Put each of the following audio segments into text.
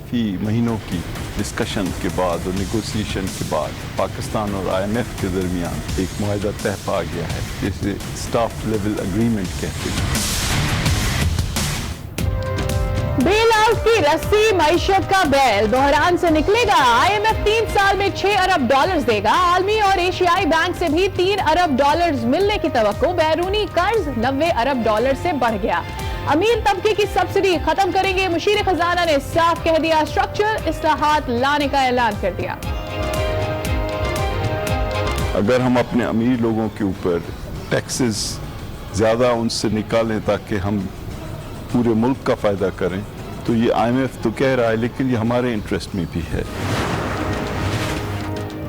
काफ़ी महीनों की डिस्कशन के बाद और नेगोशिएशन के बाद पाकिस्तान और IMF के दरमियान एक मुआहदा तय पा गया है, जिसे स्टाफ लेवल एग्रीमेंट कहते हैं। बेल आउट की रस्सी मईशत का बैल बहरान से निकलेगा। IMF 3 साल में $6 अरब देगा। आलमी और एशियाई बैंक से भी $3 अरब मिलने की तवक्को। बैरूनी कर्ज $90 अरब से बढ़ गया। अमीर तबके की सब्सिडी खत्म करेंगे। मुशीर खजाना ने साफ कह दिया, स्ट्रक्चर इस्लाहात लाने का ऐलान कर दिया। अगर हम अपने अमीर लोगों के ऊपर टैक्सेस ज्यादा उनसे निकालें ताकि हम पूरे मुल्क का फायदा करें, तो ये IMF तो कह रहा है, लेकिन ये हमारे इंटरेस्ट में भी है।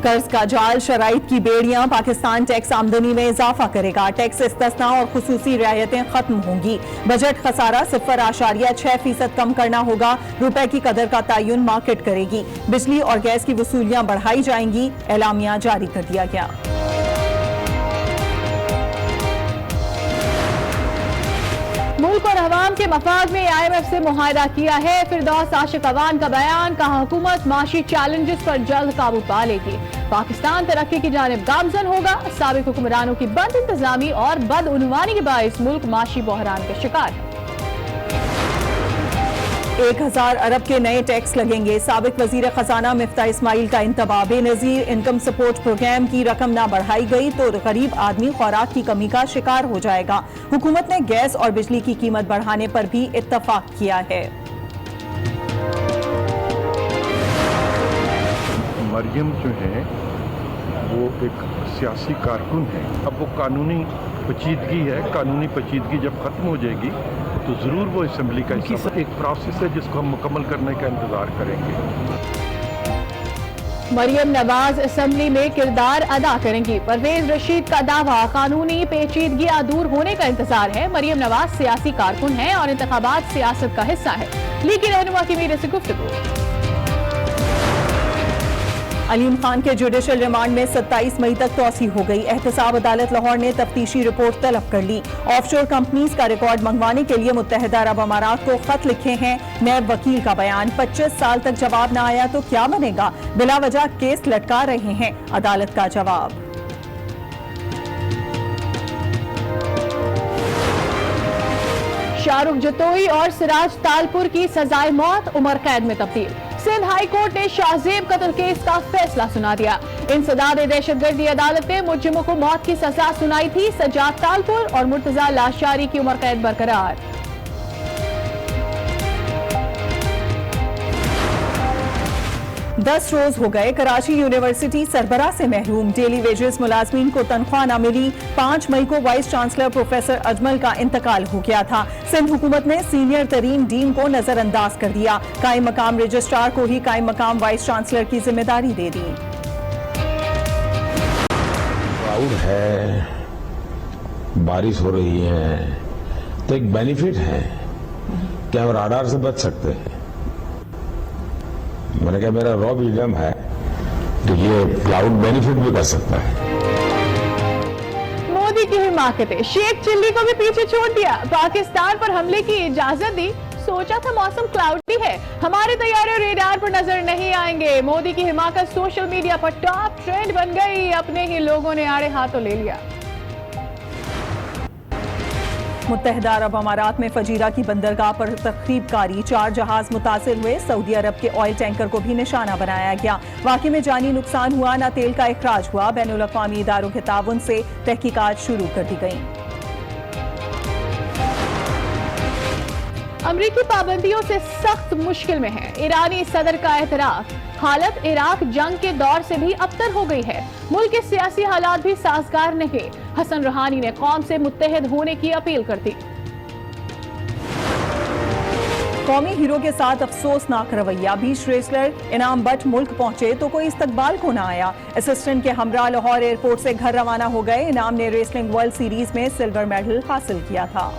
कर्ज का जाल, शराइत की बेड़ियां। पाकिस्तान टैक्स आमदनी में इजाफा करेगा। टैक्स इस्तिस्ना और खुसूसी रियायतें खत्म होंगी। बजट खसारा 0.6% कम करना होगा। रुपए की कदर का तयन मार्केट करेगी। बिजली और गैस की वसूलियां बढ़ाई जाएंगी। एलामिया जारी कर दिया गया। मुल्क और अवाम के मफाद में IMF से मुआहदा किया है। फिरदौस आशिक अवान का बयान, कहा हुकूमत माशी चैलेंजेस पर जल्द काबू पा लेगी। पाकिस्तान तरक्की की जानिब गामजन होगा। साबिक हुक्मरानों की बद इंतजामी और बदउनवानी के बायस मुल्क माशी बहरान का शिकार है। 1000 अरब के नए टैक्स लगेंगे। साबिक वजीर खजाना मिफ्ता इस्माइल का इंतबाह। बेनजीर इनकम सपोर्ट प्रोग्राम की रकम ना बढ़ाई गई तो गरीब आदमी खुराक की कमी का शिकार हो जाएगा। हुकूमत ने गैस और बिजली की कीमत बढ़ाने पर भी इत्तफाक किया है। मरियम जो है वो एक सियासी कारकुन है। अब वो कानूनी पेचीदगी है। कानूनी पेचीदगी जब खत्म हो जाएगी तो जरूर वो असेंबली का एक प्रोसेस है जिसको हम मुकम्मल करने का इंतजार करेंगे। मरियम नवाज असेंबली में किरदार अदा करेंगी। परवेज रशीद का दावा, कानूनी पेचीदगियां दूर होने का इंतजार है। मरियम नवाज सियासी कारकुन है और इंतखाबात सियासत का हिस्सा है। लीग की रहनुमा की मीडिया से गुफ्तगू। अलीम खान के जुडिशल रिमांड में 27 मई तक तोसी हो गई। एहतसाब अदालत लाहौर ने तफ्तीशी रिपोर्ट तलब कर ली। ऑफशोर कंपनीज का रिकॉर्ड मंगवाने के लिए मुत्तहिदा अरब अमारात को खत लिखे हैं। नैब वकील का बयान, 25 साल तक जवाब न आया तो क्या बनेगा। बिला वजह केस लटका रहे हैं। अदालत का जवाब। शाहरुख जतोई और सिराज तालपुर की सजाए मौत उम्र कैद में तब्दील। सिंध हाई कोर्ट ने शाहजेब कत्ल केस का फैसला सुना दिया। इंसदाद दहशतगर्दी अदालत ने मुजरिमों को मौत की सजा सुनाई थी। सजाद तालपुर और मुर्तजा लाशारी की उम्र कैद बरकरार। 10 रोज हो गए कराची यूनिवर्सिटी सरबराह से महरूम। डेली वेजेस मुलाजमीन को तनख्वाह न मिली। 5 मई को वाइस चांसलर प्रोफेसर अजमल का इंतकाल हो गया था। सिंध हुकूमत ने सीनियर तरीन डीन को नजरअंदाज कर दिया। कायम मकाम रजिस्ट्रार को ही कायम मकाम वाइस चांसलर की जिम्मेदारी दे दी। क्लाउड है, बारिश हो रही है तो एक बेनिफिट है कि हम राडार से बच सकते हैं। मैंने कहा मेरा रॉ इल्जाम है तो ये क्लाउड बेनिफिट भी कर सकता है। मोदी की हिमाकतें, शेख चिल्ली को भी पीछे छोड़ दिया। पाकिस्तान पर हमले की इजाजत दी। सोचा था मौसम क्लाउडी है, हमारे तैयारे रेडार पर नजर नहीं आएंगे। मोदी की हिमाकत सोशल मीडिया पर टॉप ट्रेंड बन गई। अपने ही लोगों ने आड़े हाथों ले लिया। मुत्तहिदा अरब अमारात में फजीरा की बंदरगाह पर तखरीबकारी, 4 जहाज मुतासिर हुए। सऊदी अरब के ऑयल टैंकर को भी निशाना बनाया गया। वाकई में जानी नुकसान हुआ, न तेल का इखराज हुआ। बैनुल अक़वामी इदारों के ताउन से तहकीकात शुरू कर दी गई। अमरीकी पाबंदियों से सख्त मुश्किल में है। ईरानी सदर का एतराफ, हालत इराक जंग के दौर से भी अबतर हो गई है। मुल्क के सियासी हालात भी साजगार नहीं। हसन रूहानी ने कौम से मुत्तहिद होने की अपील कर दी। कौमी हीरो के साथ अफसोसनाक रवैया। बीच रेसलर इनाम बट मुल्क पहुंचे तो कोई इस्तकबाल को न आया। असिस्टेंट के हमरा लाहौर एयरपोर्ट से घर रवाना हो गए। इनाम ने रेसलिंग वर्ल्ड सीरीज में सिल्वर मेडल हासिल किया था।